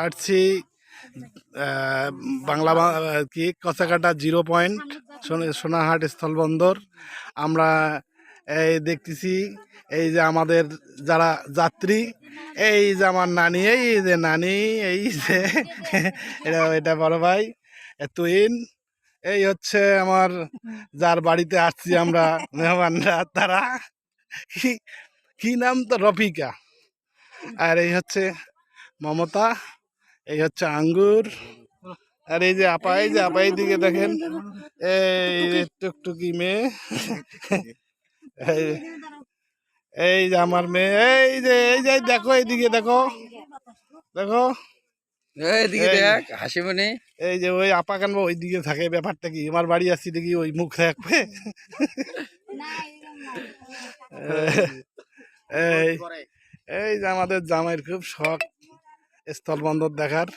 আসছি বাংলা কি কচাকাটা 0 পয়েন্ট সোনাহাট স্থলবন্দর। আমরা এই দেখতেছি এই যে আমাদের যারা যাত্রী, এই যে আমার নানি, এই যে নানি, এই যে এটা বড় ভাই তুইন, এই হচ্ছে আমার যার বাড়িতে আসছি আমরা মেহমানরা, তারা কি কি নাম তো, রফিকা। আর এই হচ্ছে মমতা, এই হচ্ছে আঙ্গুর। আর এই যে আপা, এই যে আপা এই দিকে দেখেন, এই যে টুকটুকি মেয়ে, এই এই যে আমার মেয়ে, এই যে দেখো, এইদিকে দেখো, দেখো এদিকে এই দেখ হাসি মনে। এই যে ওই আপা কেন ওই দিকে থাকে, ব্যাপারটা কি? আমার বাড়ি আসছি দেখি ওই মুখ থাকবে। এই এই যে আমাদের জামাইয়ের খুব শখ স্থলবন্দর দেখার।